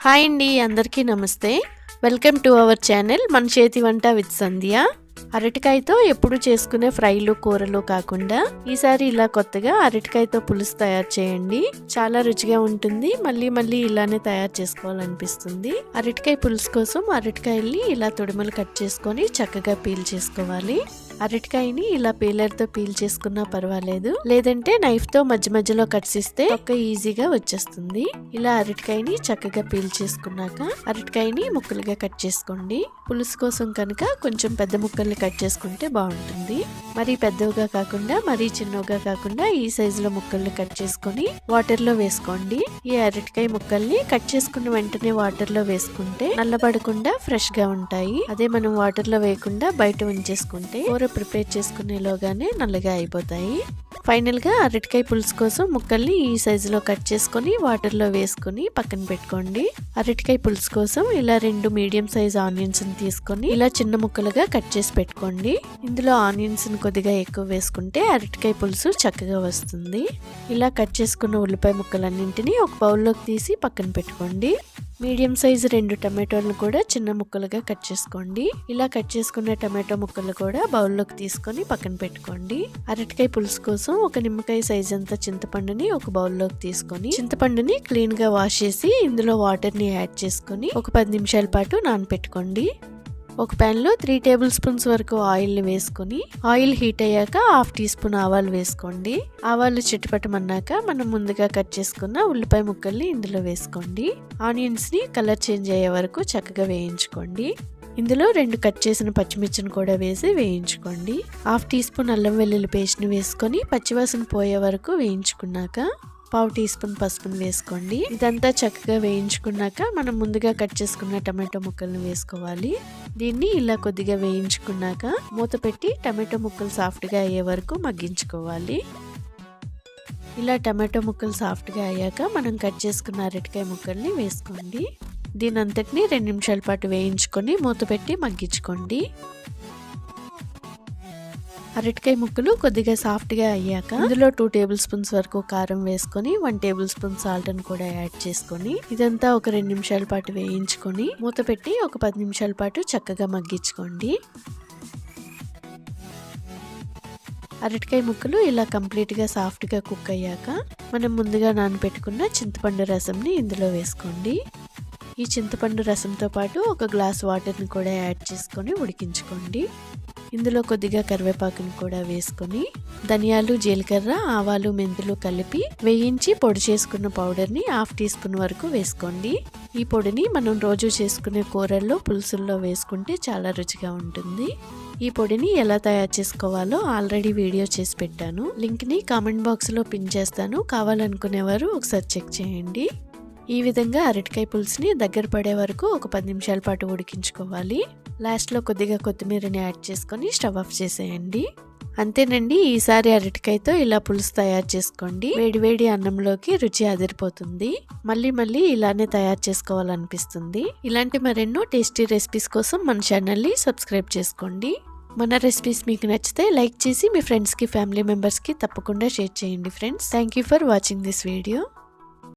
Hi అండి, అందరికీ నమస్తే. వెల్కమ్ టు అవర్ ఛానల్ మన చేతి వంట విత్ సంధ్య. అరటికాయతో ఎప్పుడు చేసుకునే ఫ్రైలు కూరలు కాకుండా ఈసారి ఇలా కొత్తగా అరటికాయతో పులుసు తయారు చేయండి. చాలా రుచిగా ఉంటుంది. మళ్ళీ మళ్ళీ ఇలానే తయారు చేసుకోవాలనిపిస్తుంది. అరటికాయ పులుసు కోసం అరటికాయల్ని ఇలా తొడిమలు కట్ చేసుకొని చక్కగా పీల్ చేసుకోవాలి. అరటికాయని ఇలా పీలర్తో పీల్ చేసుకున్నా పర్వాలేదు, లేదంటే నైఫ్ తో మధ్య మధ్యలో కట్స్ ఇస్తే ఒక్క ఈజీగా వచ్చేస్తుంది. ఇలా అరటికాయని చక్కగా పీల్ చేసుకున్నాక అరటికాయని ముక్కలుగా కట్ చేసుకోండి. పులుసు కోసం కనుక కొంచెం పెద్ద ముక్కల్ని కట్ చేసుకుంటే బాగుంటుంది. మరీ పెద్దవిగా కాకుండా మరీ చిన్నవిగా కాకుండా ఈ సైజులో ముక్కల్ని కట్ చేసుకొని వాటర్ లో వేసుకోండి. ఈ అరటికాయ ముక్కల్ని కట్ చేసుకున్న వెంటనే వాటర్ లో వేసుకుంటే నల్లబడకుండా ఫ్రెష్ గా ఉంటాయి. అదే మనం వాటర్ లో వేయకుండా బయట ఉంచేసుకుంటే ప్రిపేర్ చేసుకునేలోగానే నల్లగా అయిపోతాయి. ఫైనల్ గా అరటికాయ పులుసు కోసం ముక్కల్ని ఈ సైజులో కట్ చేసుకొని వాటర్ లో వేసుకొని పక్కన పెట్టుకోండి. అరటికాయ పులుసు కోసం ఇలా 2 మీడియం సైజ్ ఆనియన్స్ తీసుకొని ఇలా చిన్న ముక్కలుగా కట్ చేసి పెట్టుకోండి. ఇందులో ఆనియన్స్ కొద్దిగా ఎక్కువ వేసుకుంటే అరటికాయ పులుసు చక్కగా వస్తుంది. ఇలా కట్ చేసుకున్న ఉల్లిపాయ ముక్కలన్నింటినీ ఒక బౌల్లోకి తీసి పక్కన పెట్టుకోండి. మీడియం సైజు 2 టమాటోలను కూడా చిన్న ముక్కలుగా కట్ చేసుకోండి. ఇలా కట్ చేసుకున్న టమాటో ముక్కలు కూడా బౌల్లోకి తీసుకొని పక్కన పెట్టుకోండి. అరటికాయ పులుసు కోసం ఒక నిమ్మకాయ సైజ్ అంత చింతపండుని ఒక బౌల్లోకి తీసుకొని చింతపండుని క్లీన్ గా వాష్ చేసి ఇందులో వాటర్ ని యాడ్ చేసుకొని ఒక 10 నిమిషాల పాటు నానబెట్టుకోండి. ఒక ప్యాన్ లో 3 టేబుల్ స్పూన్స్ వరకు ఆయిల్ ని వేసుకొని ఆయిల్ హీట్ అయ్యాక 1/2 టీ స్పూన్ ఆవాలు వేసుకోండి. ఆవాలు చిటపటమన్నాక మనం ముందుగా కట్ చేసుకున్న ఉల్లిపాయ ముక్కల్ని ఇందులో వేసుకోండి. ఆనియన్స్ ని కలర్ చేంజ్ అయ్యే వరకు చక్కగా వేయించుకోండి. ఇందులో 2 కట్ చేసిన పచ్చిమిర్చిని కూడా వేసి వేయించుకోండి. 1/2 టీ స్పూన్ అల్లం వెల్లుల్లి పేస్ట్ ని వేసుకొని పచ్చివాసన పోయే వరకు వేయించుకున్నాక 1/2 టీ స్పూన్ పసుపుని వేసుకోండి. ఇదంతా చక్కగా వేయించుకున్నాక మనం ముందుగా కట్ చేసుకున్న టమాటో ముక్కలను వేసుకోవాలి. దీన్ని ఇలా కొద్దిగా వేయించుకున్నాక మూత పెట్టి టమాటో ముక్కలు సాఫ్ట్ గా అయ్యే వరకు మగ్గించుకోవాలి. ఇలా టమాటో ముక్కలు సాఫ్ట్ గా అయ్యాక మనం కట్ చేసుకున్న అరటికాయ ముక్కల్ని వేసుకోండి. దీని అంతటిని 2 నిమిషాల పాటు వేయించుకొని మూత పెట్టి మగ్గించుకోండి. అరటికాయ ముక్కలు కొద్దిగా సాఫ్ట్ గా అయ్యాక ఇందులో 2 టేబుల్ స్పూన్స్ వరకు కారం వేసుకొని 1 టేబుల్ స్పూన్ సాల్ట్ ని కూడా యాడ్ చేసుకొని ఇదంతా ఒక 2 నిమిషాల పాటు వేయించుకొని మూత పెట్టి ఒక 10 నిమిషాల పాటు చక్కగా మగ్గించుకోండి. అరటికాయ ముక్కలు ఇలా కంప్లీట్ గా సాఫ్ట్ గా కుక్ అయ్యాక మనం ముందుగా నానబెట్టుకున్న చింతపండు రసంని ఇందులో వేసుకోండి. ఈ చింతపండు రసంతో పాటు ఒక గ్లాస్ వాటర్ ని కూడా యాడ్ చేసుకొని ఉడికించుకోండి. ఇందులో కొద్దిగా కరివేపాకుని కూడా వేసుకొని ధనియాలు, జీలకర్ర, ఆవాలు, మెంతులు కలిపి వేయించి పొడి చేసుకున్న పౌడర్ ని 1/2 టీ స్పూన్ వరకు వేసుకోండి. ఈ పొడిని మనం రోజు చేసుకునే కూరల్లో పులుసుల్లో వేసుకుంటే చాలా రుచిగా ఉంటుంది. ఈ పొడిని ఎలా తయారు చేసుకోవాలో ఆల్రెడీ వీడియో చేసి పెట్టాను. లింక్ ని కామెంట్ బాక్స్ లో పిన్ చేస్తాను. కావాలనుకునేవారు ఒకసారి చెక్ చేయండి. ఈ విధంగా అరటికాయ పులుసుని దగ్గర పడే వరకు ఒక 10 నిమిషాల పాటు ఉడికించుకోవాలి. లాస్ట్ లో కొద్దిగా కొత్తిమీరని యాడ్ చేసుకొని స్టవ్ ఆఫ్ చేసేయండి. అంతేనండి, ఈసారి అరటికాయతో ఇలా పులుసు తయారు చేసుకోండి. వేడివేడి అన్నంలోకి రుచి అదిరిపోతుంది. మళ్ళీ మళ్ళీ ఇలానే తయారు చేసుకోవాలనిపిస్తుంది. ఇలాంటి మరెన్నో టేస్టీ రెసిపీస్ కోసం మన ఛానల్ ని సబ్స్క్రైబ్ చేసుకోండి. మన రెసిపీస్ మీకు నచ్చితే లైక్ చేసి మీ ఫ్రెండ్స్ కి, ఫ్యామిలీ మెంబర్స్ కి తప్పకుండా షేర్ చేయండి friends. Thank you for watching this video.